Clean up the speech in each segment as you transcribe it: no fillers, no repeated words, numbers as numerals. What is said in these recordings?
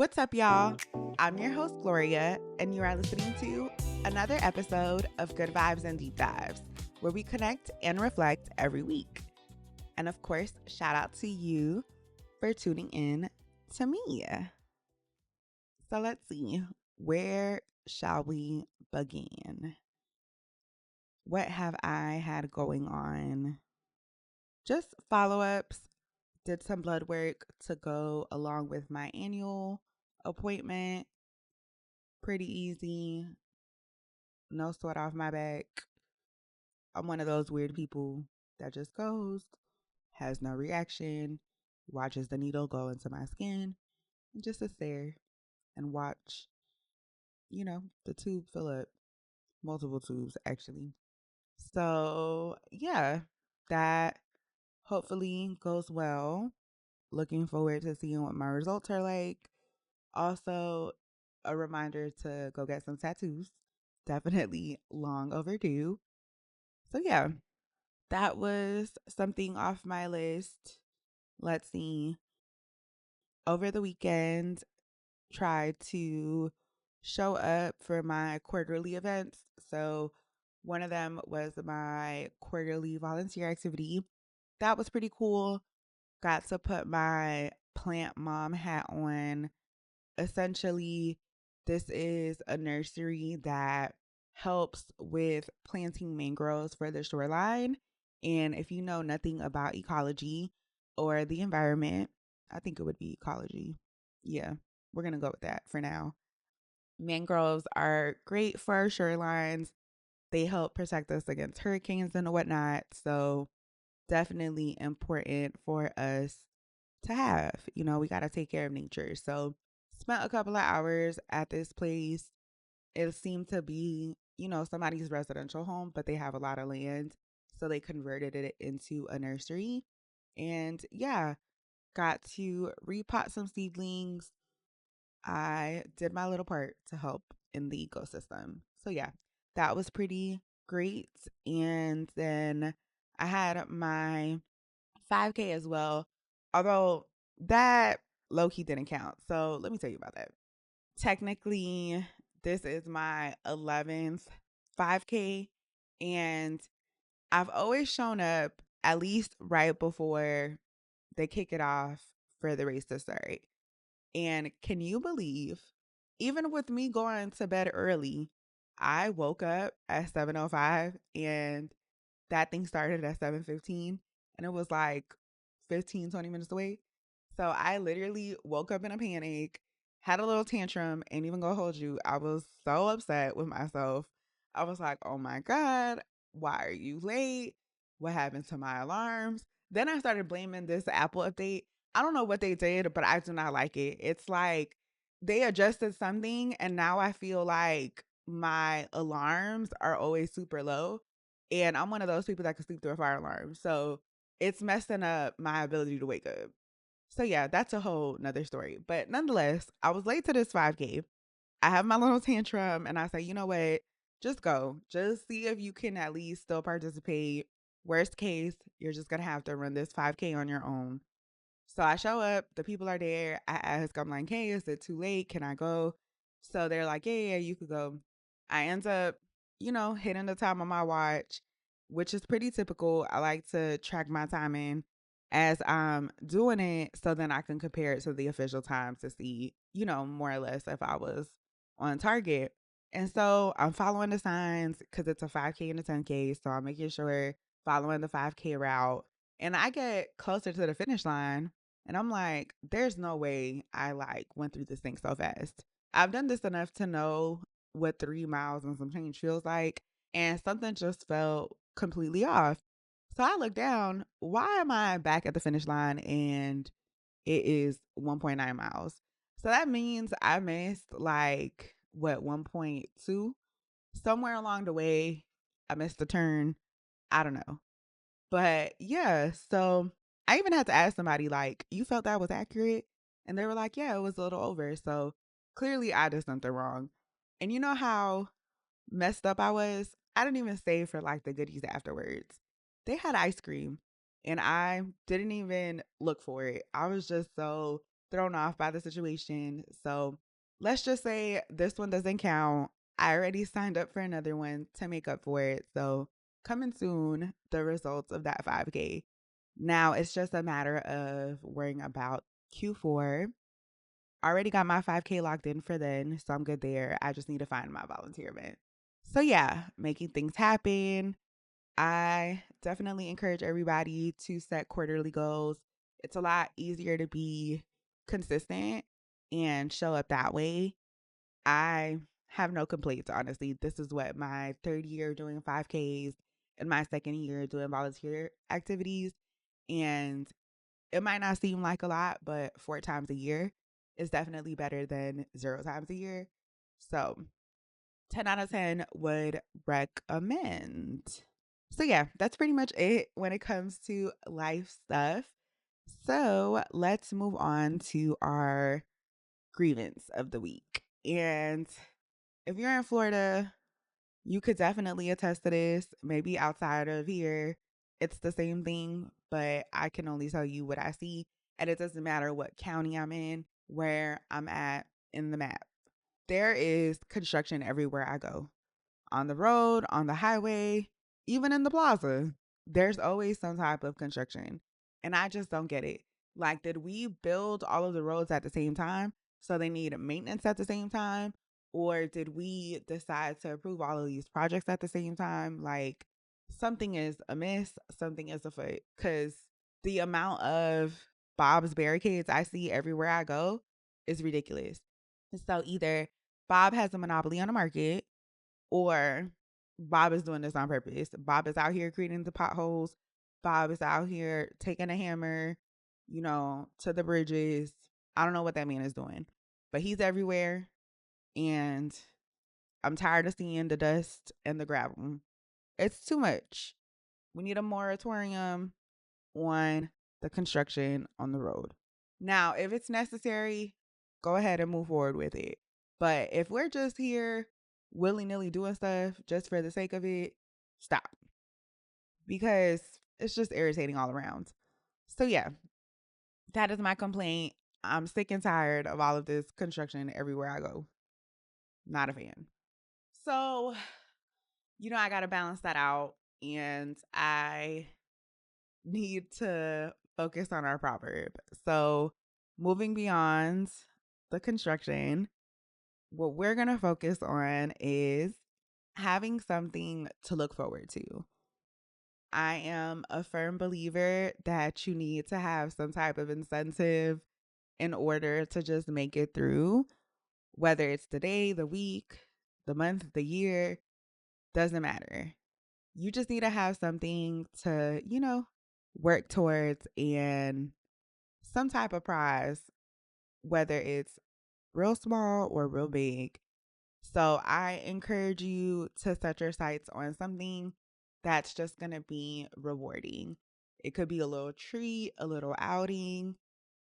What's up, y'all? I'm your host, Gloria, and you are listening to another episode of Good Vibes and Deep Dives, where we connect and reflect every week. And of course, shout out to you for tuning in to me. So let's see, where shall we begin? What have I had going on? Just follow ups, did some blood work to go along with my annual appointment. Pretty easy, no sweat off my back. I'm one of those weird people that just goes, has no reaction, watches the needle go into my skin, and just sits there and watch, the tube fill up, multiple tubes actually. So, yeah, that hopefully goes well. Looking forward to seeing what my results are like. Also, a reminder to go get some tattoos. Definitely long overdue. So, yeah, that was something off my list. Let's see. Over the weekend, tried to show up for my quarterly events. So, one of them was my quarterly volunteer activity. That was pretty cool. Got to put my plant mom hat on. Essentially, this is a nursery that helps with planting mangroves for the shoreline. And if you know nothing about ecology or the environment, I think it would be ecology. Yeah, we're going to go with that for now. Mangroves are great for our shorelines. They help protect us against hurricanes and whatnot. So, definitely important for us to have. We got to take care of nature. So, spent a couple of hours at this place. It seemed to be, somebody's residential home, but they have a lot of land. So, they converted it into a nursery. And yeah, got to repot some seedlings. I did my little part to help in the ecosystem. So, yeah, that was pretty great. And then I had my 5K as well, although that low key didn't count. So let me tell you about that. Technically, this is my 11th 5K, and I've always shown up at least right before they kick it off for the race to start. And can you believe, even with me going to bed early, I woke up at 7:05 and that thing started at 7:15 and it was like 15, 20 minutes away. So I literally woke up in a panic, had a little tantrum, ain't even gonna hold you. I was so upset with myself. I was like, oh my God, why are you late? What happened to my alarms? Then I started blaming this Apple update. I don't know what they did, but I do not like it. It's like they adjusted something and now I feel like my alarms are always super low. And I'm one of those people that can sleep through a fire alarm. So it's messing up my ability to wake up. So yeah, that's a whole nother story. But nonetheless, I was late to this 5K. I have my little tantrum and I say, you know what? Just go. Just see if you can at least still participate. Worst case, you're just going to have to run this 5K on your own. So I show up, the people are there. I ask, I'm like, hey, is it too late? Can I go? So they're like, yeah, you could go. I end up, hitting the time on my watch, which is pretty typical. I like to track my timing as I'm doing it so then I can compare it to the official time to see, more or less if I was on target. And so I'm following the signs because it's a 5K and a 10K. So I'm making sure following the 5K route. And I get closer to the finish line and I'm like, there's no way I went through this thing so fast. I've done this enough to know what 3 miles and some change feels like. And something just felt completely off. So I look down. Why am I back at the finish line and it is 1.9 miles? So that means I missed 1.2 somewhere along the way. I missed a turn. I don't know. But yeah, so I even had to ask somebody, you felt that was accurate? And they were like, yeah, it was a little over. So clearly I did something wrong. And you know how messed up I was? I didn't even stay for the goodies afterwards. They had ice cream and I didn't even look for it. I was just so thrown off by the situation. So let's just say this one doesn't count. I already signed up for another one to make up for it. So coming soon, the results of that 5K. Now it's just a matter of worrying about Q4. Already got my 5K locked in for then, so I'm good there. I just need to find my volunteer event. So yeah, making things happen. I definitely encourage everybody to set quarterly goals. It's a lot easier to be consistent and show up that way. I have no complaints, honestly. This is what my third year doing 5Ks and my second year doing volunteer activities. And it might not seem like a lot, but 4 times a year is definitely better than 0 times a year. So 10 out of 10 would recommend. So, yeah, that's pretty much it when it comes to life stuff. So, let's move on to our grievance of the week. And if you're in Florida, you could definitely attest to this. Maybe outside of here, it's the same thing, but I can only tell you what I see. And it doesn't matter what county I'm in, where I'm at in the map. There is construction everywhere I go, on the road, on the highway, even in the plaza. There's always some type of construction. And I just don't get it. Like, did we build all of the roads at the same time? So they need maintenance at the same time? Or did we decide to approve all of these projects at the same time? Like, something is amiss, something is afoot. Because the amount of Bob's barricades I see everywhere I go is ridiculous. So either Bob has a monopoly on the market, or Bob is doing this on purpose. Bob is out here creating the potholes. Bob is out here taking a hammer, to the bridges. I don't know what that man is doing, but he's everywhere. And I'm tired of seeing the dust and the gravel. It's too much. We need a moratorium on the construction on the road. Now, if it's necessary, go ahead and move forward with it. But if we're just here willy nilly doing stuff just for the sake of it, stop. Because it's just irritating all around. So, yeah, that is my complaint. I'm sick and tired of all of this construction everywhere I go. Not a fan. So, I got to balance that out. And I need to focus on our proverb. So, moving beyond the construction, what we're going to focus on is having something to look forward to. I am a firm believer that you need to have some type of incentive in order to just make it through, whether it's the day, the week, the month, the year, doesn't matter. You just need to have something to, work towards, and some type of prize, whether it's real small or real big. So I encourage you to set your sights on something that's just going to be rewarding. It could be a little treat, a little outing,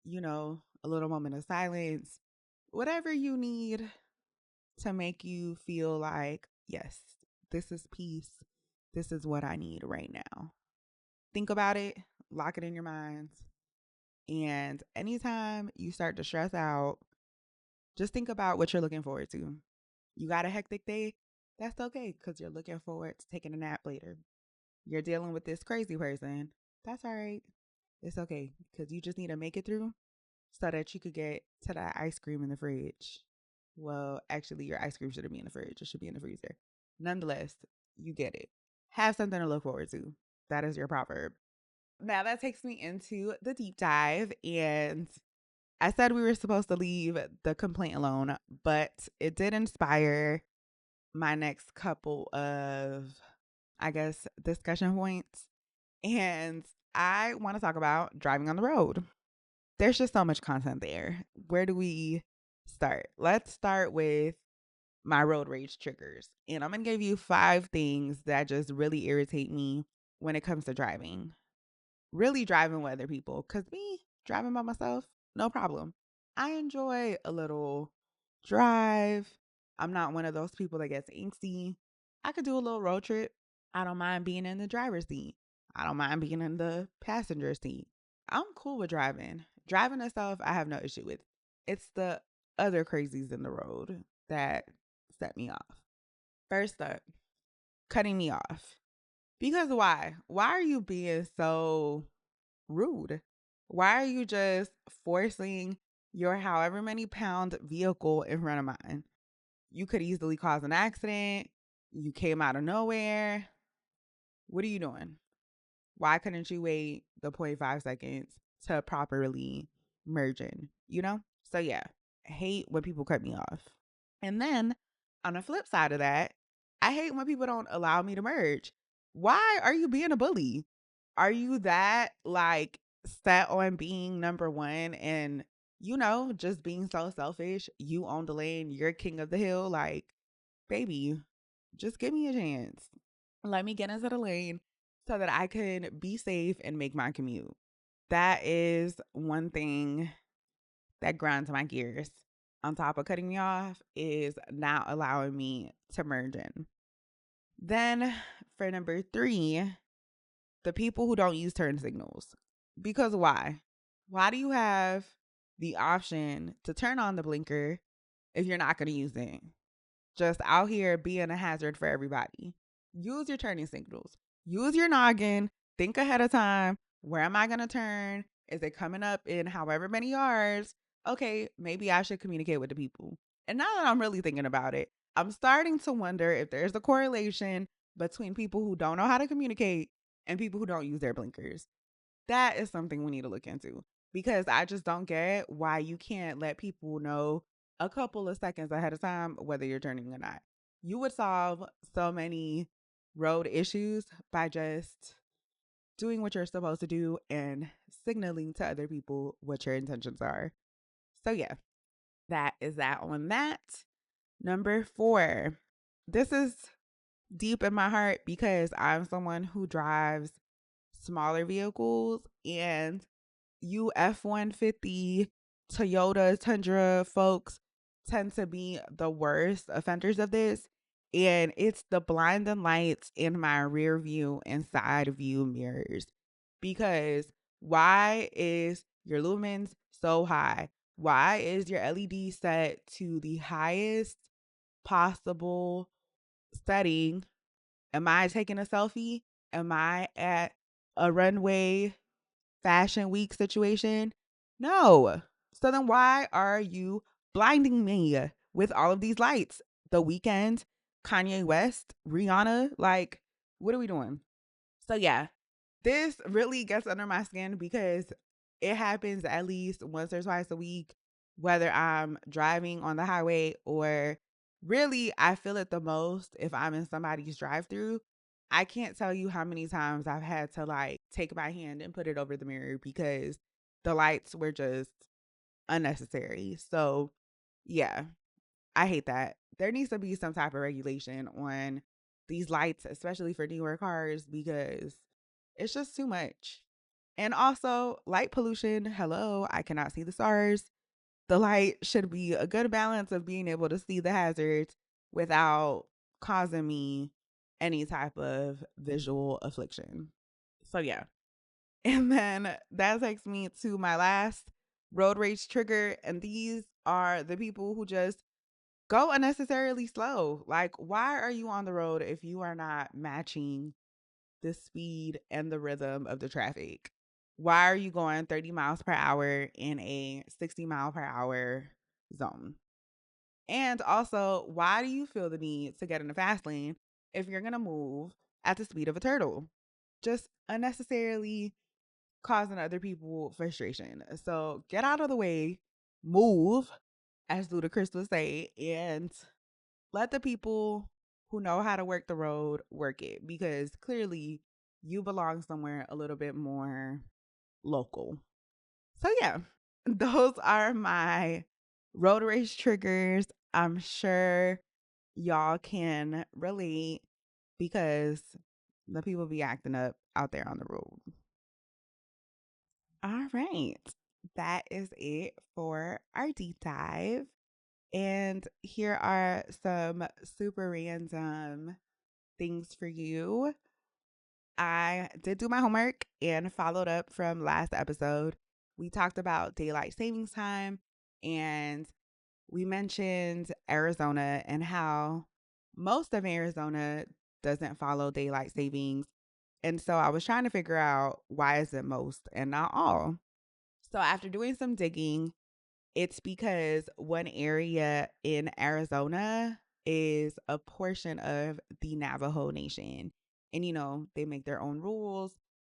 a little moment of silence, whatever you need to make you feel like, yes, this is peace. This is what I need right now. Think about it, lock it in your minds. And anytime you start to stress out, just think about what you're looking forward to. You got a hectic day? That's okay, because you're looking forward to taking a nap later. You're dealing with this crazy person? That's all right. It's okay, because you just need to make it through so that you could get to that ice cream in the fridge. Well, actually, your ice cream shouldn't be in the fridge. It should be in the freezer. Nonetheless, you get it. Have something to look forward to. That is your proverb. Now, that takes me into the deep dive. And I said we were supposed to leave the complaint alone, but it did inspire my next couple of, I guess, discussion points. And I want to talk about driving on the road. There's just so much content there. Where do we start? Let's start with my road rage triggers. And I'm going to give you 5 things that just really irritate me when it comes to driving. Really driving with other people. Because me, driving by myself, no problem. I enjoy a little drive. I'm not one of those people that gets angsty. I could do a little road trip. I don't mind being in the driver's seat. I don't mind being in the passenger seat. I'm cool with driving. Driving itself, I have no issue with. It's the other crazies in the road that set me off. First up, cutting me off. Because why? Why are you being so rude? Why are you just forcing your however many pound vehicle in front of mine? You could easily cause an accident. You came out of nowhere. What are you doing? Why couldn't you wait the 0.5 seconds to properly merge in? You know? So, yeah, I hate when people cut me off. And then on the flip side of that, I hate when people don't allow me to merge. Why are you being a bully? Are you that like set on being number one and, just being so selfish? You own the lane, you're king of the hill. Like, baby, just give me a chance. Let me get into the lane so that I can be safe and make my commute. That is one thing that grinds my gears. On top of cutting me off, is not allowing me to merge in. Then for number 3, the people who don't use turn signals. Because why? Why do you have the option to turn on the blinker if you're not going to use it? Just out here being a hazard for everybody. Use your turning signals. Use your noggin. Think ahead of time. Where am I going to turn? Is it coming up in however many yards? Okay, maybe I should communicate with the people. And now that I'm really thinking about it, I'm starting to wonder if there's a correlation between people who don't know how to communicate and people who don't use their blinkers. That is something we need to look into because I just don't get why you can't let people know a couple of seconds ahead of time whether you're turning or not. You would solve so many road issues by just doing what you're supposed to do and signaling to other people what your intentions are. So, yeah, that is that on that. Number 4, this is deep in my heart because I'm someone who drives smaller vehicles, and you F-150 Toyota Tundra folks tend to be the worst offenders of this. And it's the blinding lights in my rear view and side view mirrors. Because why is your lumens so high? Why is your LED set to the highest possible setting? Am I taking a selfie? Am I at a runway fashion week situation? No. So then why are you blinding me with all of these lights? The Weeknd, Kanye West, Rihanna, like, what are we doing? So yeah, this really gets under my skin because it happens at least once or twice a week, whether I'm driving on the highway or really I feel it the most if I'm in somebody's drive through. I can't tell you how many times I've had to like take my hand and put it over the mirror because the lights were just unnecessary. So, yeah, I hate that. There needs to be some type of regulation on these lights, especially for newer cars, because it's just too much. And also, light pollution. Hello, I cannot see the stars. The light should be a good balance of being able to see the hazards without causing me any type of visual affliction. So, yeah. And then that takes me to my last road rage trigger. And these are the people who just go unnecessarily slow. Like, why are you on the road if you are not matching the speed and the rhythm of the traffic? Why are you going 30 miles per hour in a 60-mile-per-hour zone? And also, why do you feel the need to get in the fast lane if you're going to move at the speed of a turtle? Just unnecessarily causing other people frustration. So get out of the way, move, as Ludacris would say, and let the people who know how to work the road work it because clearly you belong somewhere a little bit more local. So, yeah, those are my road rage triggers. I'm sure y'all can relate because the people be acting up out there on the road. All right. That is it for our deep dive. And here are some super random things for you. I did do my homework and followed up from last episode. We talked about daylight savings time and we mentioned Arizona and how most of Arizona doesn't follow daylight savings. And so I was trying to figure out why is it most and not all. So after doing some digging, it's because one area in Arizona is a portion of the Navajo Nation. And, they make their own rules,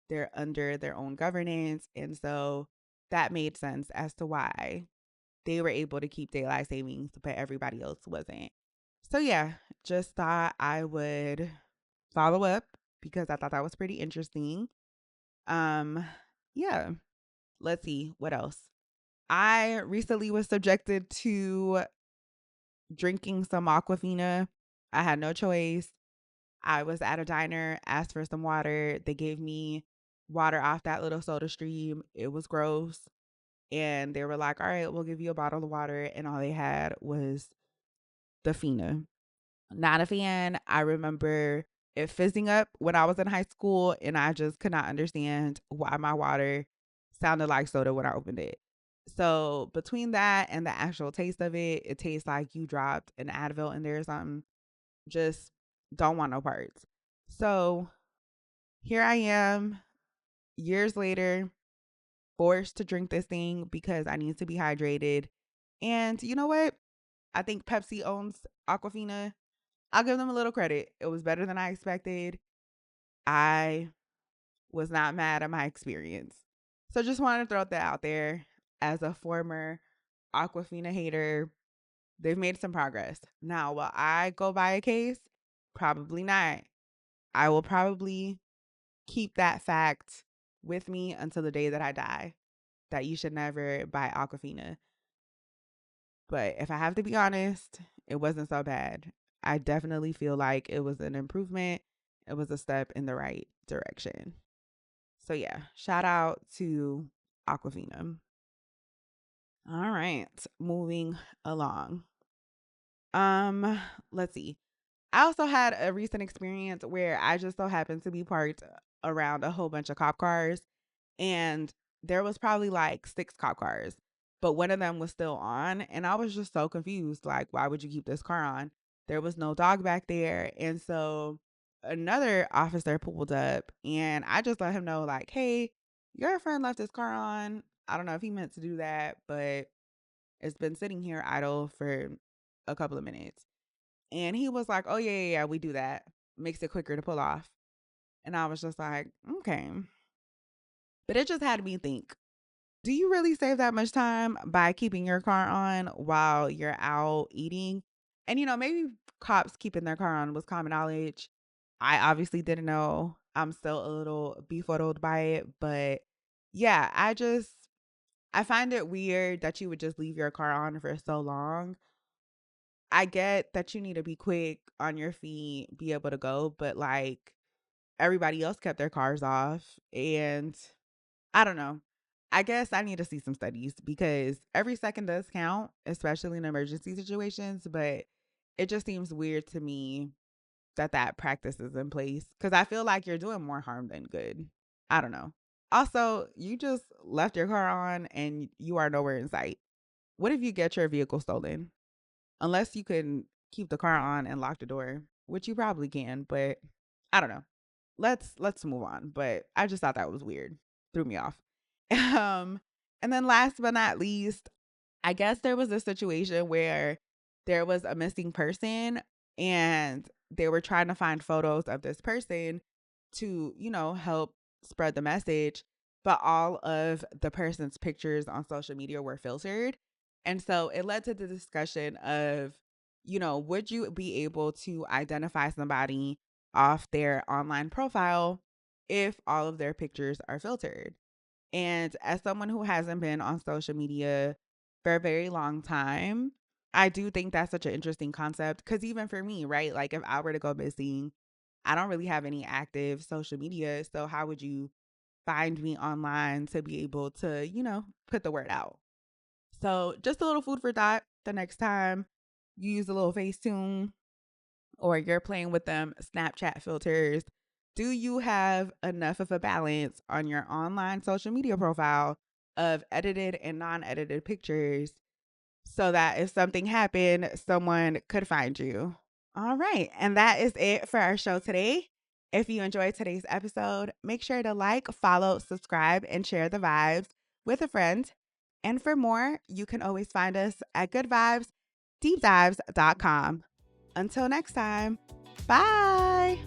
they're under their own governance. And so that made sense as to why they were able to keep daylight savings, but everybody else wasn't. So, yeah, just thought I would follow up because I thought that was pretty interesting. Um, yeah, let's see what else. I recently was subjected to drinking some Aquafina. I had no choice. I was at a diner, asked for some water. They gave me water off that little soda stream. It was gross. And they were like, all right, we'll give you a bottle of water. And all they had was the Fina. Not a fan. I remember it fizzing up when I was in high school, and I just could not understand why my water sounded like soda when I opened it. So between that and the actual taste of it, it tastes like you dropped an Advil in there or something. Just don't want no parts. So here I am, years later, forced to drink this thing because I need to be hydrated. And you know what? I think Pepsi owns Aquafina. I'll give them a little credit. It was better than I expected. I was not mad at my experience. So just wanted to throw that out there as a former Aquafina hater. They've made some progress. Now, will I go buy a case? Probably not. I will probably keep that fact with me until the day that I die, that you should never buy Aquafina. But if I have to be honest, it wasn't so bad. I definitely feel like it was an improvement. It was a step in the right direction. So yeah, shout out to Aquafina. All right, moving along. Um, let's see. I also had a recent experience where I just so happened to be parked around a whole bunch of cop cars, and there was probably like 6 cop cars, but one of them was still on, and I was just so confused. Like, why would you keep this car on? There was no dog back there, and so another officer pulled up, and I just let him know, like, hey, your friend left his car on. I don't know if he meant to do that, but it's been sitting here idle for a couple of minutes. And he was like, oh, yeah, we do that. Makes it quicker to pull off. And I was just like, okay. But it just had me think, do you really save that much time by keeping your car on while you're out eating? And, maybe cops keeping their car on was common knowledge. I obviously didn't know. I'm still a little befuddled by it. But yeah, I find it weird that you would just leave your car on for so long. I get that you need to be quick on your feet, be able to go, but like everybody else kept their cars off. And I don't know. I guess I need to see some studies because every second does count, especially in emergency situations. But it just seems weird to me that that practice is in place because I feel like you're doing more harm than good. I don't know. Also, you just left your car on and you are nowhere in sight. What if you get your vehicle stolen? Unless you can keep the car on and lock the door, which you probably can, but I don't know. Let's move on. But I just thought that was weird. Threw me off. Um, and then last but not least, I guess there was a situation where there was a missing person and they were trying to find photos of this person to, help spread the message. But all of the person's pictures on social media were filtered. And so it led to the discussion of, would you be able to identify somebody off their online profile if all of their pictures are filtered? And as someone who hasn't been on social media for a very long time, I do think that's such an interesting concept. Because even for me, right? Like if I were to go missing, I don't really have any active social media. So how would you find me online to be able to, put the word out? So just a little food for thought the next time you use a little Facetune or you're playing with them Snapchat filters. Do you have enough of a balance on your online social media profile of edited and non-edited pictures so that if something happened, someone could find you? All right. And that is it for our show today. If you enjoyed today's episode, make sure to like, follow, subscribe, and share the vibes with a friend. And for more, you can always find us at goodvibesdeepdives.com. Until next time, bye.